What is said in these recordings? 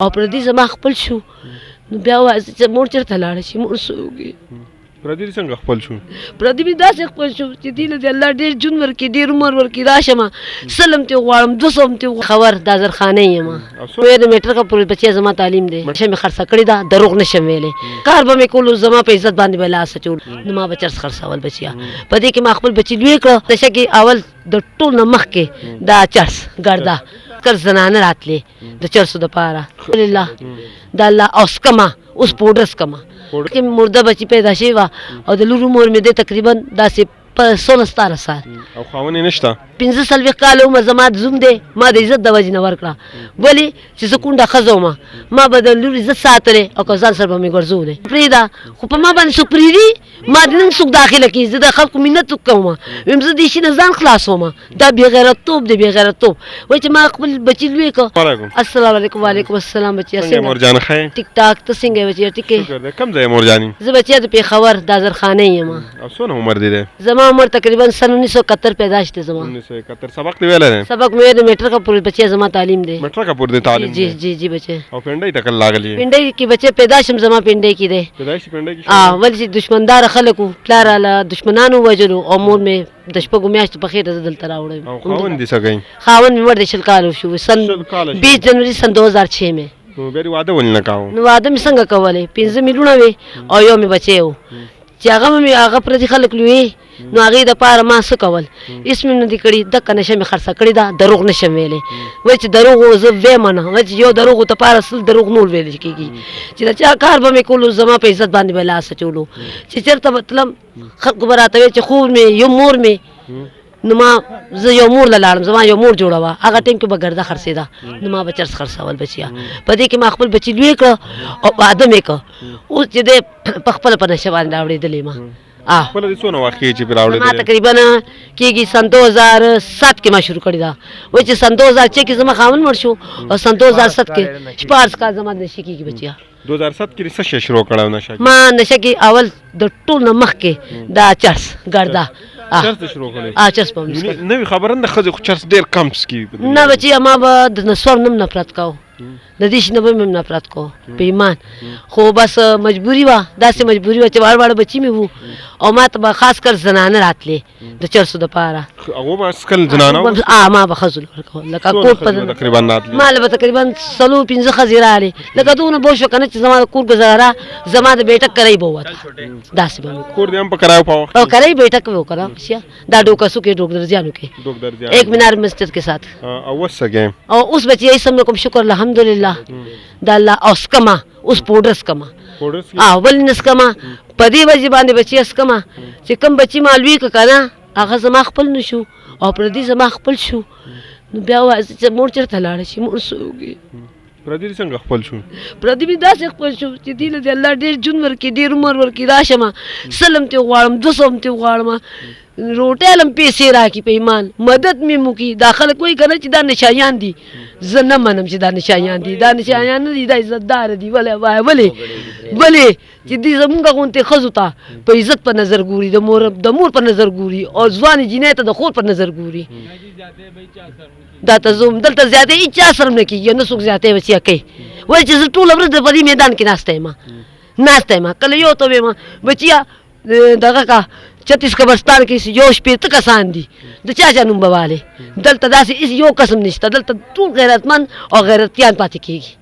او پردي زما خپل شو نو بیا وایي چې مور چېرته لاړه شي مور څه وکړي. پردي دې څنګه خپل شو؟ پردي مې داسې خپل شو چې دې له دې الله ډېر ژوند ورکړي ډېر عمر ورکړي راشمه سلم ترې غواړم 200 هم ترې خبر دا زرخانۍ یم د میټرکه پورې بچی زما تعلیم دی شه مې خرڅه کړې ده دروغ نشم ویلی کار به مې کولو زما په عزت باندې به لاس اچول نو ما به چرس خرڅول بچیا په دې کې ما خپل بچي لوی کړه نشه کې اول د ټول نه مخکې دا چرس ګرده کر زنانه راتلې د چرسو دپاره الحمدلله د الله او سکمه اوس پوډر سکمه کې مرده بچی پیدا شوی وه او د لور عمر مې دی تقریبا داسې په 16-17 سال او خاوند یې نشته 15 کاله عمر زما د زوم دی ما د عزت د وجې نه ورکړه ولې چې زه کونډه ښځه ومه ما به د لور عزت ساتلی او که ځان سره به مې ګرځولی پرېږده خو په ما باندې څوک پرېږدي ما دې نن څوک داخله کړي زه د خلکو مینت کومه ویم زه دې شي نه ځان خلاصومه دا بېغیرتوب دی بېغیرتوب وایي چې ما خپل بچي لوی کړه السلام علیکم وعلیکم السلام بچیا څنګه مورجان ښه یې ټیک ټاک ته څنګه یې بچیا ټیک یې کوم ځای یې مورجانې زه بچیا د پېښور دا زرخانۍ یم او څونه عمر دی دی زما عمر تقریبا سن 1971 پیدائش دی زما 1971 سبق دی ویلی دی سبق مې د میټرکه پورې بچی زما تعلیم دی میټرکه پورې دی تعلیم جی جی جی بچی او پنډۍ ته کله راغلی پنډۍ کې بچی پیدا شم زما پنډۍ کې دی پیدایش پنډۍ کې ولې چې دشمندار خلکو پلار له دشمنانو وژلو او مور مې د شپږو میاشتو په خېټه زه دلته راوړی او خاوند دې څه کوي خاوند مې مړ دی 20 کالو شو سن 20 جنوري سن 2006 میں نو بیا یې واده ولې نه کاوه نو واده مې څنګه کولی 15 میلیونه وې او یو مې بچی و چې هغه پردي خلک لوی نو هغې دپاره ما څه کول هېڅ مې نه دي کړي دکه نشه مې خرڅه کړې ده دروغ نشم ویلی وایي چې دروغ زه ویمه نه وایي چې یو دروغو دپاره سل دروغ نور ویلی کېږي چې د چا کار به مې کولو زما په عزت باندې به لاس اچولو چې چېرته به تلم خلکو به راته ویل چې خور مې یو مور مې نو ما زه یو مور له لاړم زما یو مور جوړه وه هغه ټایم کې به ګرده خرڅېده نو ما به چرس خرڅول بچیا په دې کې ما خپل بچي لوی کړه او واده مې کړه اوس چې دی په خپله په نشه باندې راوړېدلی ما خپله دې څونه وخت کېږي چې پرې راوړېدلی ما تقریبا کېږي سن 2007 کې ما شروع کړې ده وایي چې سن 2006 کې زما خاوند مړ شو او سن 2007 کې 14 کال زما نشې کېږي بچیا 2007 کې څه شی شروع کړی نشه ما نشه کې اول د ټول نه مخکې دا چرس ګرده چرس شروع کړی چرس په نوې خبره نه ښځې خو چرس ډېر کم څکي نه بچیا ما به د نسوار نه نفرت کوو د دې شي نه به مې نفرت کوو په ایمان خو بس مجبوري وه داسې مجبوري وه چې واړه واړه بچي مې وو او ما ته به خاص کر زنانه راتلې د چرسو دپاره هغو به سکل زنانه ما به ښځو ورکول لکه کور په ما له به تقریبا 4-5 ښځې راغلې لکه دونه به وشوه که نه چې زما د کور ګزاره زما د بیټک کرۍ به ووته داسې به کور دې هم په کرایو په وخت کرۍ بیټک به وکړه دا ډوکسو کې ډوکدرزیانو کې 1 مینار مسجد के साथ او اوس څه کوې او اوس بچی سم کوم شکر الحمدلله د الله او سکمه اوس پوډر سکمه ولې نه سکمه په دې وجې باندې بچی سکمه چې کوم بچي ما لوی که نه هغه زما خپل نه شو او پردي زما خپل شو نو بیا وایي چې مور چېرته لاړه شي مور څه وکړي پردي دې څنګه خپل شو پردي مې داسې خپل شو چې دې له دې الله ډېر ژوند ورکړي ډېر عمر ورکړي راشمه سلم ترې غواړم 200 هم ترې غواړم روټۍ لم پیسې راکړي په ایمان مدد مې وکړي دا خلک وایي که نه چې دا نشایان دي زه نه منم چې دا نشایان دي دا نشایان نه دي دا عزتداره دي ولې چې دوی زمونږ غوندې ښځو ته په عزت په نظر ګوري د مور په نظر ګوري او ځوانې جینۍ ته د خور په نظر ګوري دا ته زه دلته زیاتې هېچا سره نه کېږي نه څوک زیاتې بچیا کوي وایي چې زه ټوله ورځ په دې میدان کې ناسته یم کله یو ته ویم بچیا دغه کا چتیس قبرستان کې یو 80 کسان دي د چا نوم به والې دلته داسې یو قسم نشته دلته ټول غیرتمند او غیرتیان پاتې کېږي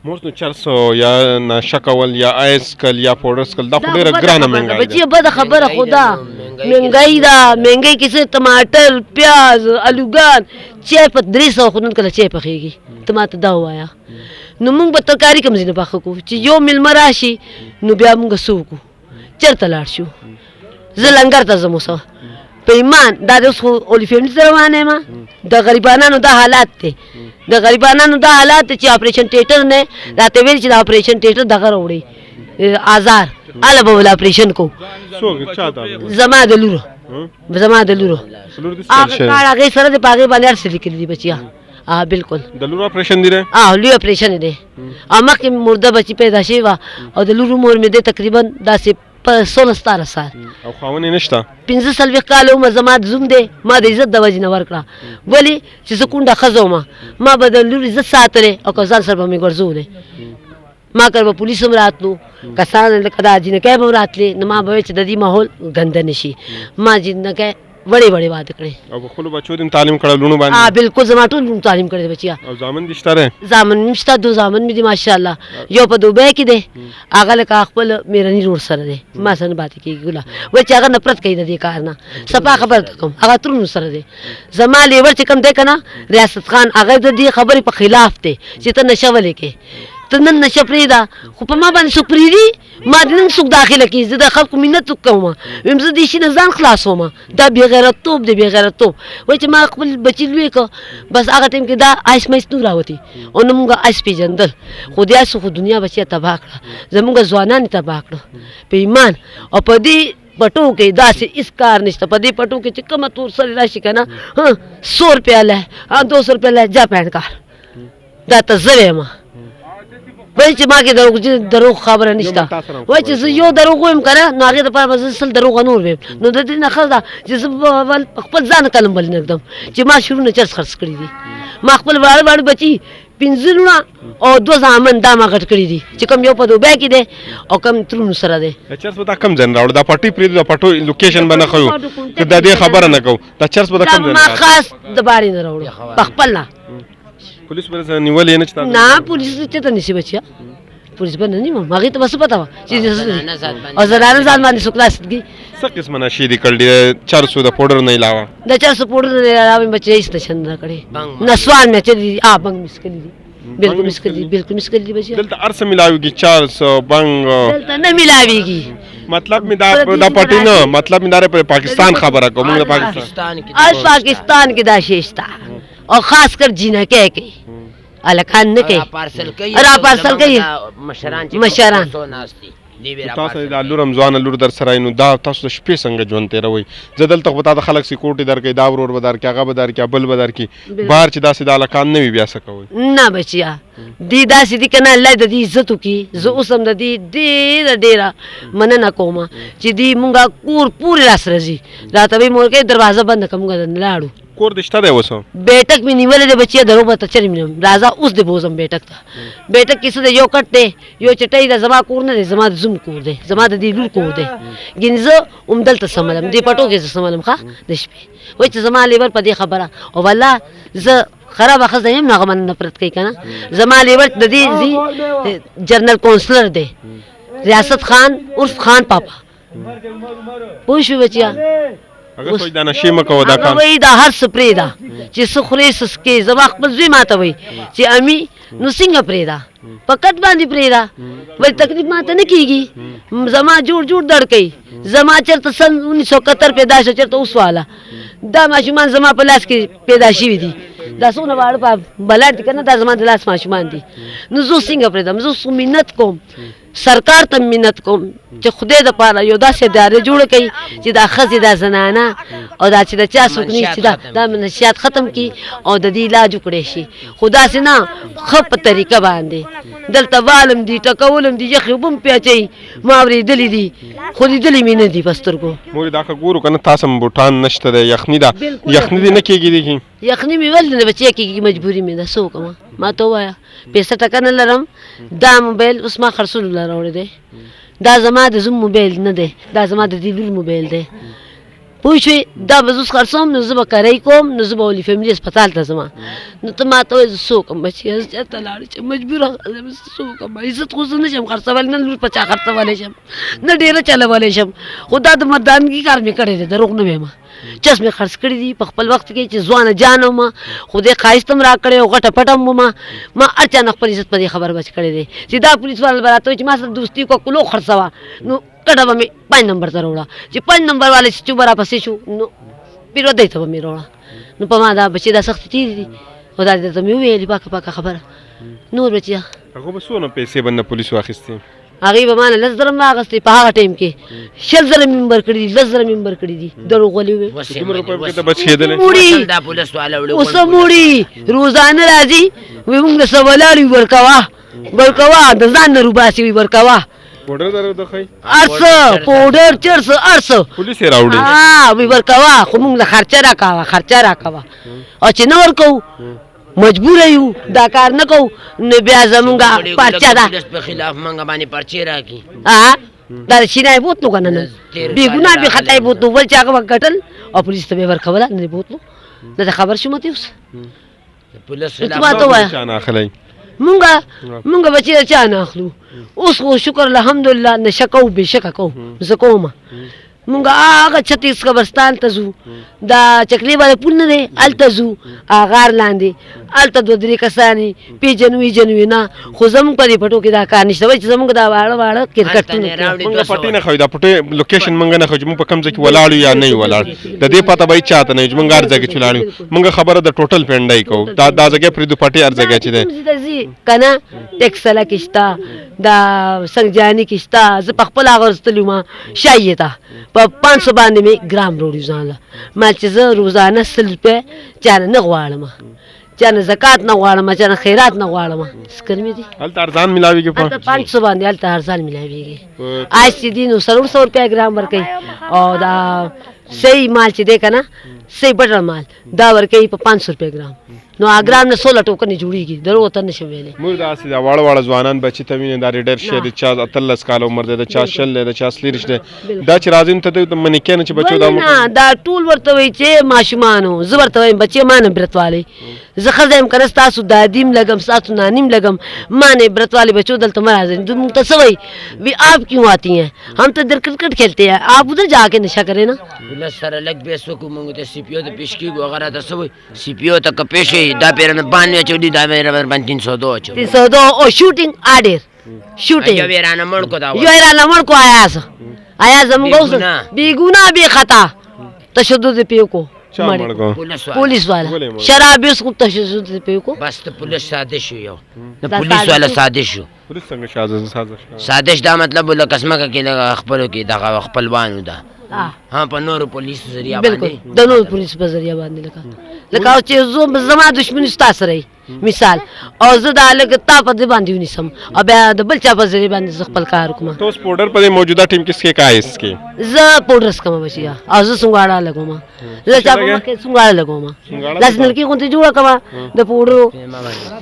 موږ نو چرسو یا نشه کول یا آیس کل یا پوډر کل دا خو ډېره ګرانه مهنګایي ده بچیه بده خبره خو ده مهنګایي ده مهنګایي کې څه ټماټر پیاز الوګان چای په 300 خو نن کله چای پخېږي ته ماته دا ووایه نو موږ به ترکاري کوم ځای نه پاخه کوو چې یو میلمه راشي نو بیا موږ څه وکړو چېرته لاړ شو زه لنګر ته ځم اوس په ایمان دا د اوس خو اولي فیملي ته روانه یم د غریبانانو دا حالات دی د غریبانانو دا حالات دی چې اپریشن تیټر نه راته ویل چې د اپریشن تیټر دغه راوړي آزار هله به ول اپریشن کو زما د لورو هغه کار هغې سره د په هغې باندې هر څه لیکلي دي بچیا بالکل د لور اپریشن دی لوی اپریشن دی او مخکې مرده بچي پیدا شوی وه او د لور عمر مې دی تقریبا داسې په 16 سال او خاوند یې نشته 15 کاله عمر زما د زوم دی ما د عزت د وجې نه ورکړه ولې چې زه کونډه ښځه وم ما به د لور عزت ساتلی او که ځان سره به مې ګرځولی ما کله به پولیس هم راتلو کسان لکه دا جینکۍ به هم راتلې نو ما به ویل چې د دې ماحول ګنده نه شي ما جینکۍ وړې وړې واده کړې او په خپلو بچو دې هم تعلیم کړی لوڼو باندې بالکل زما ټول لوڼو تعلیم کړی دی بچیا او زامن دې شته دی زامن مې شته 2 زامن مې دي ماشاءالله یو په دوبۍ کې دی هغه لکه خپل میرني رور سره دی ما سره نه پاتې کېږي ګله وایي چې هغه نفرت کوي د دې کار نه صفا خبره ته کوم هغه ترونو سره دی زما لیور چې کوم دی که نه ریاست خان هغه د دې خبرې په خلاف دی چې ته نشه ولې کې ته نن نشه پرېږده خو په ما باندې څوک پرېږدي ما د نن څوک داخله کړي زه د خلکو مینت کوم ویم زه دې شي نه ځان خلاصوم دا بېغیرتوب دی بېغیرتوب وایي چې ما خپل بچي لوی که بس هغه ټایم کې دا آیس مایس نه راوتي او نه مونږ آیس پېژندل خو دې آیسو خو دنیا بچیه تباه کړه زمونږ ځوانان یې تباه کړه په ایمان او په دې پټو کې داسې هېڅ کار نشته په دې پټو کې چې کومه تور سړی راشي که نه 100 روپیه لی 200 روپیه لی جا پینډ کار دا ته زه ویم وایي چې ما کې دروغ خبره نشته وایي چې زه یو دروغ ویم که نه نو هغې دپاره به زه 100 دروغه نور ویم نو د دې نه ښه ده چې زه به خپل ځان قلم بلې نه ږدم چې ما شروع چرس خرڅ کړي دي ما خپل واړه واړه بچي 15 لوڼه او 2 زامن دا ما غټ کړي دي چې کوم یو په دوبۍ کې دی او کوم ترونو سره دی چرس به دا کم ځای نه راوړو دا پټۍ پرېږدو دا پټو لوکیشن به نه ښیو که د دې خبره نه کوو دا چرس به دا کم ځای ما خاص د باړې نه راوړو په خپل نه پولیس به نیولې نه چې نه پولیس چېرته نیسي بچیا پولیس به نه نیمم هغې ته به څه پته وه چې او زنانه ځان باندې څوک لاس ږدي څه قسمه نشې دي کړي چرسو د پوډر نه علاوه د چرسو پوډر نه علاوه مې بچی هېڅ نشه نه کړې نسوان مې اچولي دي بنګ مې څکلي دي بالکل مې څکلي دي بالکل مې څکلي دي بچیا دلته هر څه ملاویږي چرس بنګ دلته نه ملاویږي مطلب مې دا پټۍ نه مطلب مې دا پاکستان خبره کوم موږ د پاکستان کې دا شی شته او خاص کر جینکۍ کوي الکان نه کوي را پارسل کوي مشران تاسو د لورم ځوانه لور در سره نو دا تاسو د شپې څنګه ژوند تېروئ زه دلته خو تا د خلک سکیورټي درکوي دا ورور به درکړي هغه به درکړي بل به درکړي بهر چې داسې د هلکان نه وي بیا څه کوئ نه بچیا دی داسې دي که نه الله د دې عزت وکړي زه اوس هم د دې ډېره مننه کوم چې دوی مونږ کور پورې راسره ځي راته وایي مورکۍ دروازه بنده کړه مونږ درنه لاړو کور دې شته دی اوس بیټک مې نیولی دی بچیه دروغ به ته چرې مینم راځه اوس دې بوځم بیټک ته بیټک کې څه دی یو کټ دی یو چټۍ ده زما کور نه دی زما د زوم کور دی زما د دې لور کور دی ګینې زه همدلته سملم دې پټو کې زه سملم ښه د شپې وایي چې زما لیبر په دې خبره او والله زه خرابه ښځه یم نو هغه من نفرت کوي که نه زما لیبر د دې جنرل کونسلر دی ریاست خان عرف خان پاپا پوه شوې بچیا هغه وایي دا نشې مه کوه دا کار وایي دا هر څه پرېږده چې څه خورې څه څکې زما خپل زوی ماته وایي چې امي نو څنګه پرېږده په کټ باندې پرېږده وایي تکلیف ماته نه کېږي زما جوړ درد کوي زما چېرته سن 1971 پیدا شو چېرته اوس واله دا ماشومان زما په لاس کې پیدا شوي دي دا څونه واړه په بلاډ دي که نه دا زما د لاس ماشومان دي نو زه څنګه پرېږدم زه اوس منت کوم سرکار ته منت کوم چې خدای دپاره یو داسې ادارې جوړه کړي چې دا ښځې دا زنانه او دا چې د چا څوک نشي دا منشیات ختم کړي او د دې علاج وکړی شي خو داسې نه ښه په طریقه باندې دلته والم دي ټکولم دي یخې اوبه هم پې اچوي ما اورېدلي دي خو لیدلي مې نه دي په سترګو مورې دا که ګورو که نه تاسو هم بوټان نشته دی یخني ده یخني دې نه کېږي دی یخني مې ولې نه بچی کېږي مجبوري مې ده څه وکړمه ما ته ووایه پیسه ټکه نه لرم دا موبایل اوس ما خرڅولو له راوړی دی دا زما د زوم موبایل نه دی دا زما د دې لور موبایل دی پوه شوې دا به زه اوس خرڅوم نو زه به کرۍ کوم نو زه به ولي فیملي هسپتال ته ځم نو ته ما ته وایې زه څه وکړم بچیه زه چېرته لاړ شم مجبوره ښځه یم زه څه وکړم عزت خو زه نه شم خرڅولی نه لور په چا خرڅولی شم نه ډېره چلولی شم خو دا د مردانګي کار مې کړی دی دروغ نه وایم چس مې خرڅ کړي دي په خپل وخت کې چې ځوانه جان وم خدای ښایست هم راکړی او غټه پټه هم وم ما هر چا نه خپل عزت په دې خبر بچ کړی دی چې دا پولیس والا به راته وایي چې ما سره دوستي وکړه کلو خرڅوه نو کټه به مې 5 نمبر ته راوړه چې 5 نمبر والا چې به راپسې شو نو پیرودۍ ته به مې راوړه نو په ما دا بچې دا سختې تېرې دي خو دا درته مې وویلې پاکه خبره نور بچیه هغه به څونه پیسې به نه پولیسو اخیستې هغې به ما نه 10 زره واخیستې په هغه ټایم کې 20 زره مې هم ورکړي دي 10 زره مې هم ورکړي دي دروغ ولې وویل اوس هم وړي روزانه راځي وایي موږ نه څه ولاړ وي ورکوه د ځان نه روباسي وي ورکوه پوډر درو د خی ارسه پوډر چرس ارسه پولیس یې راوړي وی ورکوا خو موږ له خرچه راکاوه او چې نه ورکو مجبور یو دا کار نه کو نو بیا زمونږه پرچه ده په خلاف منګه باندې پرچې راکي دا شینای بوتلو کنه نه بیګونه به خطای بوتلو ول چاګه وکټل او پولیس ته ورکوله نه بوتلو دا خبر شو مته اوس پولیس چانه اخلي مونږه بچی چا نه اخلو اوس خو شکر الحمدلله نشکو بشکه کو زکوما مونږه هغه 36 قبرستان ته ځو دا چکلی باندې پول نه دی هلته ځو غار لاندې هلته دوه درې کسانې پیژنوي نه خو زموږ په دې پټو کې دا کار نشته وایي چې زموږ دا واړه کرکټونه مونږ پټي نه خو دا پټي لوکیشن مونږ نه خو چې مونږ په کوم ځای کې ولاړو یا نه ولاړ د دې پته به چاته نه مونږ هر ځای کې چلاړو مونږ خبره د ټوټل پینډای کو دا ځای پرې د پټي هر ځای چې دی کنه ټیکسلا کېشتا دا سنجانی کېشتا زه په خپل هغه ورستلو ما شایې ته په 500 باندې مې ګرام روړي ځانله ما چې زه روزانه 100 روپۍ چانه نه غواړم چانه زکات نه غواړم چانه خیرات نه غواړم سکرمې دي هلته ارزان ملاويږي په 500 باندې هلته ارزان ملاويږي آج چې دي نو 100 روپۍ ګرام ورکوي او دا صحیح مال چې دی کنه صحیح بټر مال دا ورکوي په 500 روپۍ ګرام نو ګرام نه 16 ټوکنې جوړیږي درو ته نشم ویلې موږ دا اسې دا واړه ځوانان بچی ته ویني دا ریډر شه د چا 13 کال عمر دی د چا شل دی د چا سلیرش دی دا چې راځین ته د منیکې نه چې بچو دا ټول ورته وي چې ماشومانو زه ورته وایم بچي مانه برتوالی زه خزم کنه تاسو دادیم لګم تاسو نانیم لګم مانه برتوالی بچو دلته مرازن دم تصوی وی آپ کیوں آتی ہیں ہم تو در کرکٹ کھیلتے ہیں آپ ادھر جا کے نشہ کریں نا بل سره لګ به سو کو مونږ ته سی پی او د پېشکی وغیرہ ته سوې سی پی او ته کپېشي دا پیرنه باندې چودي دا باندې 302 او شوټینګ آډر شوټینګ یو ورانه مړ کو دا یو ورانه مړ کو آیا زموږ بی ګنا بی خطا تشدد پیو کو پولیس والا شراب اس کو تشدد پیو کو بس ته پولیس ساده شو یو د پولیس والا ساده شو پولیس څنګه سازش دا مطلب له قسمه کې خپلو کې دا خپلوانو دا ها په نورو پولیس ذریعہ باندې د نورو پولیس په ذریعہ باندې لکه چې زما دشمن ستا سره مثال او زه دا لګ تا په دې باندې ونیسم او بیا د بل چا په ذریعہ باندې خپل کار کوم تو اس پاؤڈر په موجوده ټیم کې څه کا اس کې زه پاؤډر سکم بچیا او زه څنګه لګوم زه چا په کې څنګه لګوم لاس نل کې کوته جوړه کما د پاؤډر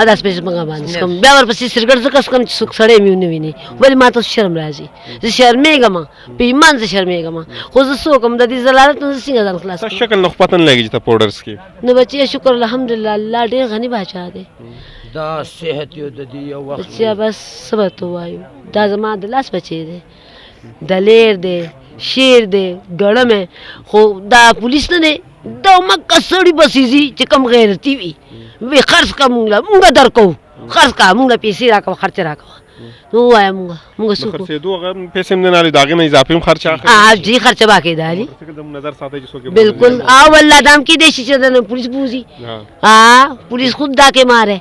ادا سپیس مګا باندې سکم بیا ورپسې سرګړ زکه سکم چې څوک سړی میونه ویني ولی ما ته شرم راځي زه شرمېږم په ایمان زه شرمېږم خو زه څوکم د دې زلالت نه څنګه ځان خلاص شکل نو پتن لګی ته پاؤډرز کې نو بچي شکر الحمدلله الله ډېر غني بچا دی دا صحت یو د دې یو وخت چې بس صبر تو وایو دا زما د لاس بچی دی دلیر دی شیر دی ګړمه خو دا پولیس نه دی دا مکه سړی بسیزي چې کم غیرتی وي خرڅ کا مونږ درکو خرڅ کا مونږ پیسې راکو خرچ راکو نو وایم مونږ سو خرڅې دوه پیسې نه لري داغه نه اضافي خرچ اخلي جی خرچ باقی دالي نظر ساتي چې څوک بالکل والله دام کی دیشي چې د پولیس بوزي پولیس خود دا کے مارے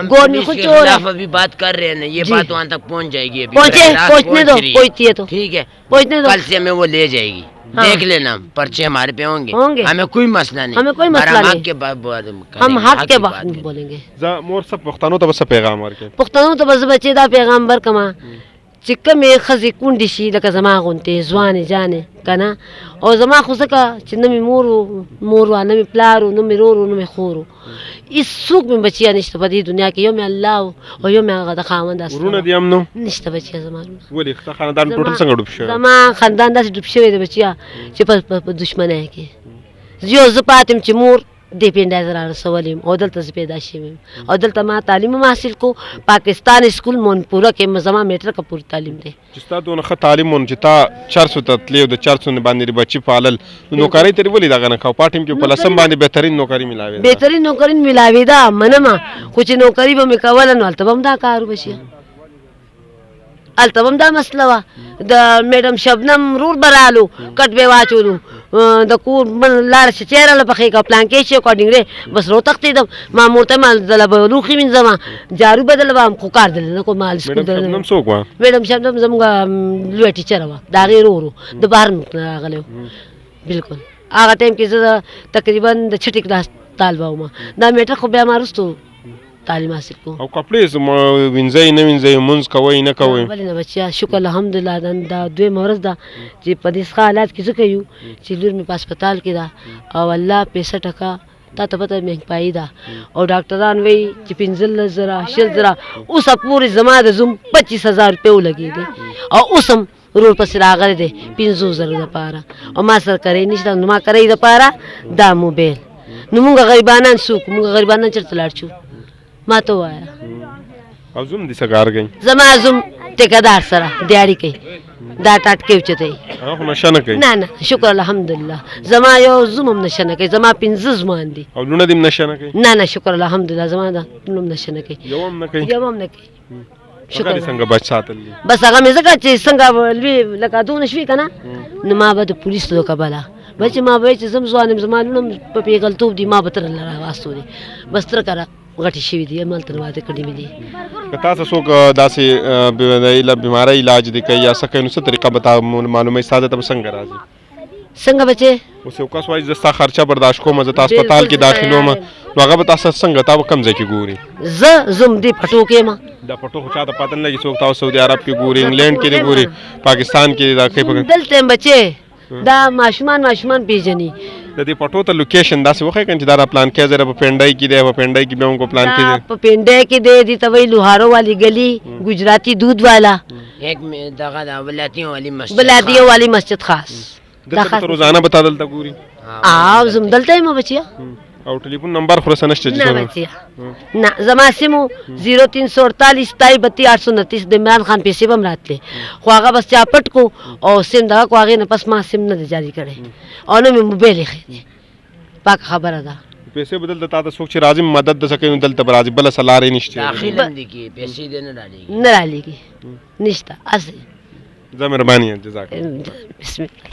گورنمنٹ خود چور ہے ابھی بات کر رہے ہیں یہ بات وہاں تک پہنچ جائے گی پہنچنے دو پہنچتی ہے تو ٹھیک ہے پہنچنے دو کل سے ہمیں وہ لے جائے گی دیکھ لینا پرچے ہمارے پہ ہوں گے ہمیں کوئی مسئلہ نہیں ہمیں کوئی مسئلہ نہیں ہم حق کے بعد بولیں گے مور سب پښتنو ته بس پیغام ورکړي پښتنو ته بس بچي دا پیغام ورکما چې کومې ښځې کونډې شي لکه زما غوندې ځوانې جانې که نه او زما خو ځکه چې نه مې مور وه نه مې پلار و نه مې رور و نه مې خور و هېڅوک مې بچیه نشته په دې دنیا کې یو مې الله او یو مې هغه د خاوند ورونه دي هم نو نشته بچیه زما ولې ستا خاندان ټوټل څنګه ډوب شوی زما خاندان داسې ډوب شوی دی بچیه چې په دشمنۍ کې یو زه پاتې یم چې مور دې پینډای زه رارسولیم او دلته زه پیدا شوی یم او دلته ما تعلیم هم حاصل کو پاکستان اسکول مونپوره کې زما میټرکه پورې تعلیم دی چې ستا دونه ښه تعلیم ون چې تا 400 ته تلې او د 400 باندې بچي پالل نوکرۍ ترې ولې دغه نه کاو پاټیم کې په لسم باندې بهترین نوکري ملاوي بهترین نوکري ملاوي دا منما خو چې نوکري به مې کوله نو هلته به هم دا کار وشي هلته به هم دا مسله وه د میډم شبنم رور به رالو کټ به واچولو د کور لاړه چې چیرې له پخې کا پلانکې شي کوډینګ بس رو تختیدم ما مورته مال دله به لوښي وینځم جارو بدله به خو کار دله نه کوم مال سکول دله میډم څوک وه میډم شبنم زموږ لویه ټیچره وه د هغې ورو د بهر ملک نه راغلی و بلکل هغه ټایم کې زه تقریبا د 6 کلاس طالبه وم دا میټر خو بیا ما وروستو تعلیم حاصل کو او کپړې وینځي نه وینځي مونږ کوي نه کوي ولې نه بچیا شکر الحمدلله دا دوی مورز دا چې په دې حالات کې څه کوي چې لور مې په هسپتال کې دا او الله 65 تا ته پته مې پای دا او ډاکټران وی چې 15000 6000 اوس پورې زما د زوم 25000 روپے ولګي دي او اوسم روډ پسې راغلی دی 500,000 لپاره او ما سره کرے نشته نو ما کرے لپاره دا موبایل نو موږ غریبانان څوک موږ غریبانان چرته لاړ شو ما ته وایا او زوم دې سګار گئی زما زوم ټیکادار سره دیاړي کوي دا ټاټکې وچته هغه نشه نه کوي نه شکر الحمدلله زما یو زوم هم نشه نه کوي زما 15 زمان دي او لونه دې نشه نه کوي نه شکر الحمدلله زما دا نوم نشه نه کوي یو هم نه کوي شکر څنګه بچ ساتل بس هغه مې ځکه چې څنګه لکه دونه شوي که نه نو ما به د پولیسو کبله بچې ما به چې زم ځوان یم زما لونه په پیغلتوب دي ما به تر الله راواستو دي بس تر کره غټې شوي دي همالته واده کړي مې دي که تاسو څوک داسې بیمارۍ علاج دی کوي یا څه کوي نو څه طریقه به تا معلوموي ستا ته به څنګه راځي څنګه بچې اوس یو کس وایي زه ستا خرچه برداشت کوم زه تا هسپتال کې داخلوم نو هغه به تاسو څنګه تا به کوم ځای کې ګوري زه زوم دې پټو کې ما دا پټو خو چاته پته نه لګي څوک تاسو سعودي عرب کې ګوري انګلینډ کې ګوري پاکستان کې دا کوي دلته بچې دا ماشومان پیژني د دې پټو ته لوکیشن داسې وښایي کنه چې دا پلان کې زره په پنډای کې دی په پنډای کې به موږ پلان کې دی په پنډای کې دی ته وی لوهارو والی گلی گجراتی دودھ والا ایک دغه د بلادیو والی مسجد خاص دلته روزانه به تا دلته ګوري او زم دلته ما بچیا او ټلیفون نمبر خو سره نشته نه بچیا نه زما سیمو 034432829 د عمران خان پیسې بم راتله خو هغه بس چا پټ کو او سیم دا کو هغه نه پس ما سیم نه جاری کړي او نو مې موبایل یې پاک خبره ده پیسې بدل د تا ته څوک چې راځي مدد د سکه دلته راځي بل سلارې نشته داخل هم دي کې پیسې دې نه رالېږي نشته اسی زه مهرباني جزاک بسم الله